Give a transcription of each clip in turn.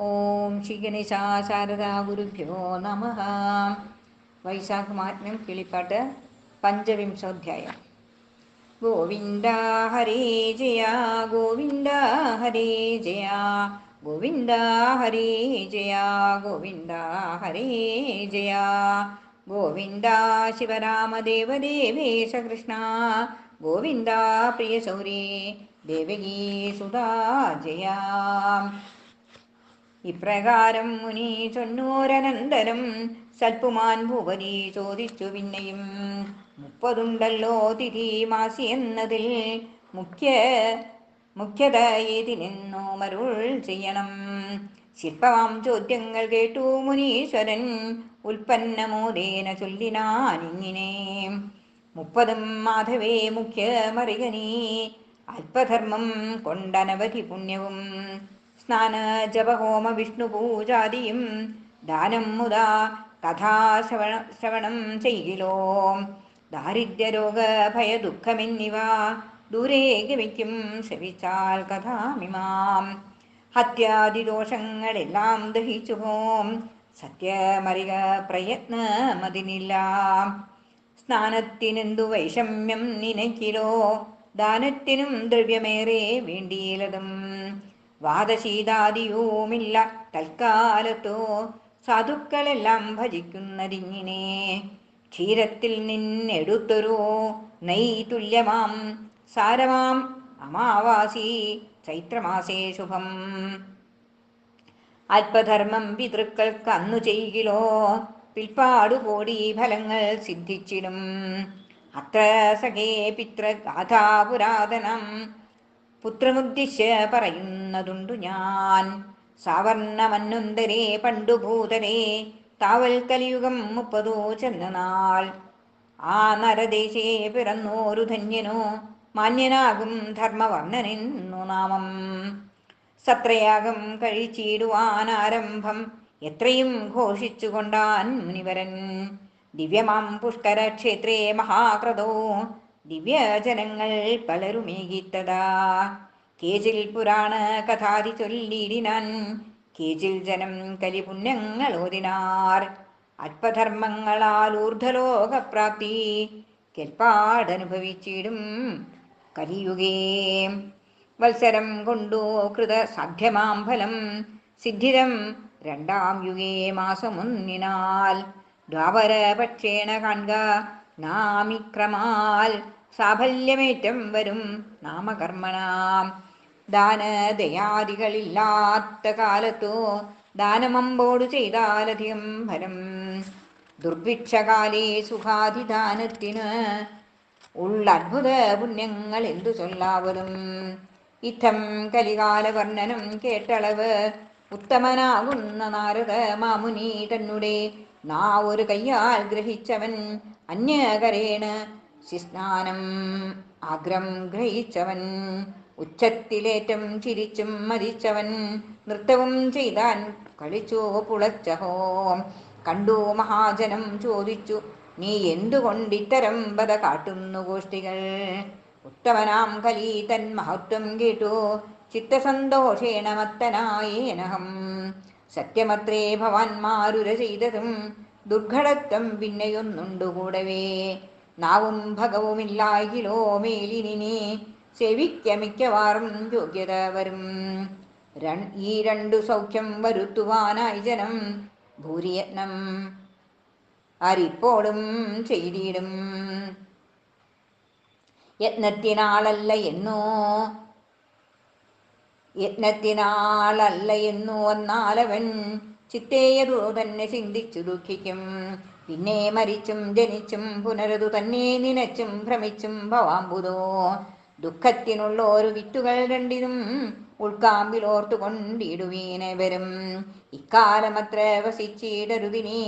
ഓം ശ്രീ ഗണേശ ശാരദാ ഗുരുഭ്യോ നമ. വൈശാഖമാത്മ്യം കിളിപ്പാട്ട് പഞ്ചവിംശോധ്യായം. ഗോവിന്ദ ഹരേ ജയ ഗോവിന്ദ ഹരേ ജയ ഗോവിന്ദ ഹരേ ജയ ഗോവിന്ദ ഹരേ ജയ ഗോവിന്ദ ശിവരാമദേവദേവേശ കൃഷ്ണ ഗോവിന്ദ പ്രിയ ശൗരേ ദേവകീ സുതാ ജയ. ഇപ്രകാരം മുനി ചൊന്നൂരനന്തരം സൽപുമാൻ ഭൂപതി ചോദിച്ചു പിന്നെയും, 30 തിഥി മാസി എന്നതിൽ മുഖ്യത ഏതിനെന്നു മരുൾ ചെയ്യണം. ശില്പമാം ചോദ്യങ്ങൾ കേട്ടു മുനീശ്വരൻ ഉൽപ്പന്നമോദേന ചൊല്ലിനാനിങ്ങിനെ. 30 മാധവേ മുഖ്യമറികനീ അല്പധർമ്മം കൊണ്ടനവധി പുണ്യവും സ്നാന ജപഹോമ വിഷ്ണു പൂജാദിയും ദാനം മുതാ കഥാശ്രവണം ചെയ്യിലോ. ദാരിദ്ര്യരോഗ ഭയ ദുഃഖമെന്നിവ ദൂരെ ഗമിക്കും ശ്രവിച്ചാൽ കഥാമിമാം. ഹത്യാദിദോഷങ്ങളെല്ലാം ദഹിച്ചു പോം സത്യമറിക പ്രയത്നമതിനില്ല. സ്നാനത്തിനെന്തു വൈഷമ്യം നിനക്കിലോ, ദാനത്തിനും ദ്രവ്യമേറെ വേണ്ടിയിലതും. വാദശീതാദിയുമില്ല തൽക്കാലത്തോ സാധുക്കളെല്ലാം ഭജിക്കുന്നതിങ്ങിനെ. ക്ഷീരത്തിൽ നിന്നെടുത്തൊരു നെയ് തുല്യമാം സാരമാം അമാവാസി ചൈത്രമാസേ ശുഭം. അല്പധർമ്മം പിതൃക്കൾക്ക് അന്നു ചെയ്കിലോ, പിൽപ്പാടുകൂടി ഫലങ്ങൾ സിദ്ധിച്ചിടും. അത്ര സഖേ പിതൃഗാഥാപുരാതനം പുത്രമുദ്ദിശ്യ പറയുന്നതുണ്ടു ഞാൻ. സാവർണമന്വന്തരേ പണ്ടുഭൂതരേ താവൽ കലിയുഗം 30 ചെന്ന നാൾ. ആ നരദേശേ പിറന്നോരു ധന്യനോ മാന്യനാകും ധർമ്മവർണ്ണനെന്നു നാമം. സത്രയാഗം കഴിച്ചിടുവാനാരംഭം എത്രയും ഘോഷിച്ചുകൊണ്ടാൻ മുനിവരൻ. ദിവ്യമാം പുഷ്കര ക്ഷേത്രേ മഹാക്രതോ ദിവ്യജനങ്ങൾ പലരുമേകിത്തതാ. കേജിൽ പുരാണ കഥാതി ചൊല്ലിടിനാൻ, കേജിൽ ജനം കലിപുണ്യങ്ങളോതിനാർ. അല്പധർമ്മങ്ങളാൽ ഊർധ്വലോകപ്രാപ്തി കെൽപ്പാടനുഭവിച്ചിടും കലിയുഗേ. വത്സരം കൊണ്ടു കൃത സാധ്യമാം ഫലം സിദ്ധിരം 2-ാം യുഗേ മാസമൊന്നിനാൽ. ദ്വാപരപക്ഷേണ കാൺക നാമിക്രമാൽ സാഫല്യമേറ്റം വരും നാമകർമ്മണാം. ദാനദയാദികളില്ലാത്ത കാലത്തോ ദാനമമ്പോടു ചെയ്താലധികം ഫലം. ദുർഭിക്ഷകാലേ സുഖാധിദാനത്തിന് ഉള്ളത്ഭുത പുണ്യങ്ങൾ എന്തു ചൊല്ലാവതും. ഇത്തം കലികാല വർണ്ണനം കേട്ടളവ് ഉത്തമനാകുന്ന നാരദ മാമുനി തന്നുടെ നാവൊരു കയ്യാൽ ഗ്രഹിച്ചവൻ അന്യകരേണ് ശിസ്നാനം ആഗ്രം ഗ്രഹിച്ചവൻ. ഉച്ചത്തിലേറ്റം ചിരിച്ചും മരിച്ചവൻ നൃത്തവും ചെയ്താൻ കളിച്ചു പുളച്ചഹോ. കണ്ടു മഹാജനം ചോദിച്ചു, നീ എന്തുകൊണ്ടിത്തരം ബധ കാട്ടുന്നു ഗോഷ്ഠികൾ. ഉത്തമനാം കലി തൻ മഹത്വം കേട്ടു ചിത്തസന്തോഷേണ മത്തനായേനഹം. സത്യമത്രേ ഭവാന്മാരുര ചെയ്തതും ദുർഘടത്വം പിന്നെയൊന്നുണ്ടുകൂടവേ. നാവും ഭഗവുമില്ലായിലോ മേലിനി സേവിക്ക മിക്കവാറും യോഗ്യത വരും. ഈ 2 സൗഖ്യം വരുത്തുവാനായി ജനം ഭൂരിയത്നം ആരിപ്പോഴും ചെയ്തിടും. യത്നത്തിനാളല്ല എന്നോ വന്നാലവൻ ചിത്തേയതു തന്നെ ചിന്തിച്ചു ദുഃഖിക്കും. പിന്നെ മരിച്ചും ജനിച്ചും പുനരതു തന്നെ നിനച്ചും ഭ്രമിച്ചും ഭവാമ്പുതോ. ദുഃഖത്തിനുള്ളോരു വിത്തുകൾ രണ്ടിനും ഉൾക്കാമ്പിലോർത്തുകൊണ്ടിടുവീനെ വരും. ഇക്കാലമത്ര വസിച്ചിടരുതിനെ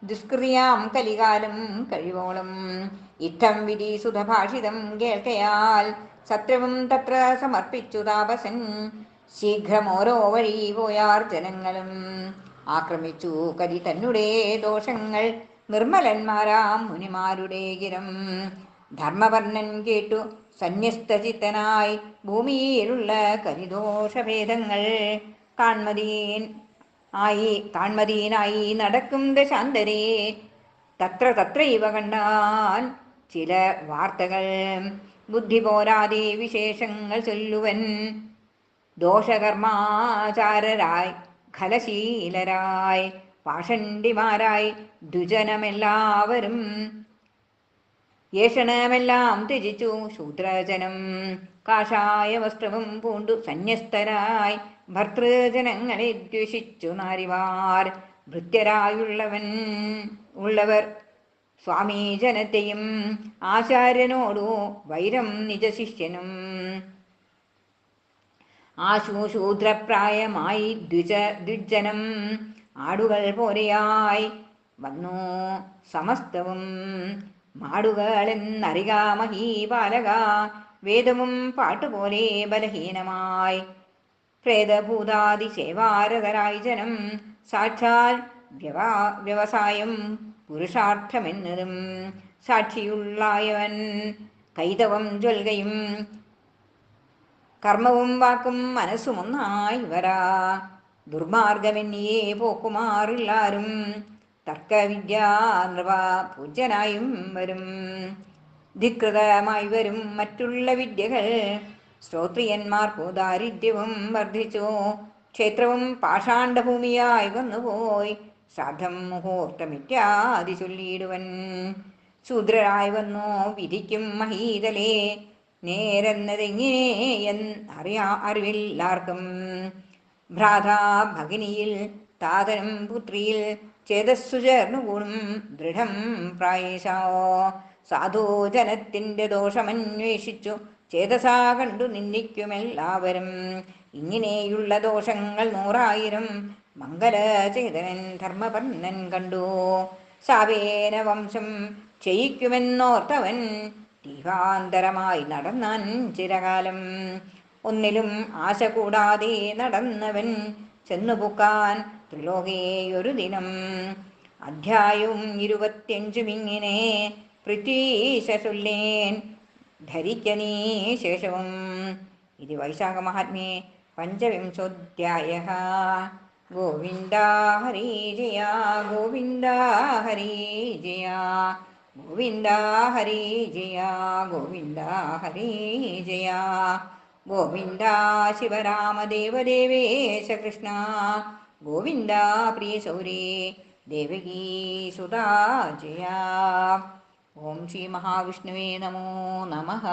ദുഷ്കൃതിയാം കലികാലം കഴിവോളം. ഇത്തം വിധി സുധഭാഷിതം കേൾക്കയാൽ സത്രവും തത്ര സമർപ്പിച്ചു താപസൻ. ശീഘ്രം ഓരോ വഴി പോയാർ ജനങ്ങളും. ആക്രമിച്ചു കലി തന്നെ ദോഷങ്ങൾ നിർമ്മലന്മാരാം മുനിമാരുടെ ഗിരം. ധർമ്മവർണ്ണൻ കേട്ടു സന്യസ്തചിത്തനായി ഭൂമിയിലുള്ള കരിദോഷഭേദങ്ങൾ ആയി താൺമതീനായി നടക്കും ദശാന്തരേ തത്ര തത്രൈവ കണ്ടാൽ ചില വാർത്തകൾ ബുദ്ധി പോരാതെ വിശേഷങ്ങൾ ചൊല്ലുവൻ ദോഷകർമാചാരരായി ഖലശീലരായി പാഷണ്ഡിമാരായി ദ്വിജനമെല്ലാവരും ഏഷണമെല്ലാം ത്യജിച്ചു ശൂദ്രജനം കാഷായ വസ്ത്രവും പൂണ്ടു സന്യസ്തരായി ഭർതൃജനങ്ങളെ ദ്വേഷിച്ചു നാരിമാർ ഉള്ളവർ സ്വാമീജനത്തെയും ആചാര്യനോടു വൈരം നിജശിഷ്യനും ആശുശൂദ്രപ്രായമായി ദ്വിജനം ആടുകൾ പോലെയായി വന്നു സമസ്തവും മാടുകളെന്നറിക മഹീപാലക വേദവും പാട്ടുപോലെ ബലഹീനമായി പ്രേതഭൂതാദി സേവാരതരായി ജനം സാക്ഷാൽ വ്യവസായം പുരുഷാർത്ഥമെന്നതും സാക്ഷിയുള്ളായവൻ കൈതവം ജ്വൽകയും കർമ്മവും വാക്കും മനസ്സുമൊന്നായി വരാ ദുർമാർഗമെന്നിയെ പോക്കുമാറില്ലാരും തർക്കവിദ്യാ നൃപ പൂജ്യനായും വരും ധികൃതമായി വരും മറ്റുള്ള വിദ്യകൾ ശ്രോത്രിയന്മാർക്കു ദാരിദ്ര്യവും വർദ്ധിച്ചു ക്ഷേത്രവും പാഷാണ്ഡഭൂമിയായി വന്നുപോയി ശ്രാദ്ധം മുഹൂർത്തമിത്യാദി ചൊല്ലിയിടുവൻ ശൂദ്രരായി വന്നു വിധിക്കും മഹീതലേ അറിവില്ലാർക്കും ഭ്രാതാ ഭഗിനിയിൽ താതനും പുത്രിയിൽ ചേതസ്സു ചേർന്നുകൂടും ദൃഢം പ്രായേശോ സാധുജനത്തിൻ്റെ ദോഷമന്വേഷിച്ചു ചേതസാ കണ്ടു നിന്ദിക്കുമെല്ലാവരും ഇങ്ങനെയുള്ള ദോഷങ്ങൾ 100,000 മംഗലചേതനൻ ധർമ്മപർണൻ കണ്ടു ശാപേന വംശം ചെയ്യിക്കുമെന്നോർത്തവൻ തീവാന്തരമായി നടന്നാൻ ചിരകാലം ഒന്നിലും ആശ കൂടാതെ നടന്നവൻ ചെന്നുപുക്കാൻ ത്രിലോകേയൊരു ദിനം അധ്യായവും 25 ഇങ്ങനെ പൃഥ്വീശ ചൊല്ലേൻ ധരിക്ക നീ ശേഷവും. ഇത് വൈശാഖമഹാത്മ്യേ പഞ്ചവിംശോധ്യായഃ. ഗോവിന്ദ ഹരി ജയ ഗോവിന്ദ ഹരി ജയ ഗോവിന്ദ ഹരി ജയ ഗോവിന്ദ ഹരി ജയ ഗോവിന്ദ ശിവരാമദേവദേവേശ കൃഷ്ണ ഗോവിന്ദ പ്രിയ ശൗരേ ദേവകീ സുതാ ജയ. ഓം ശ്രീ മഹാവിഷ്ണുവേ നമോ നമഃ.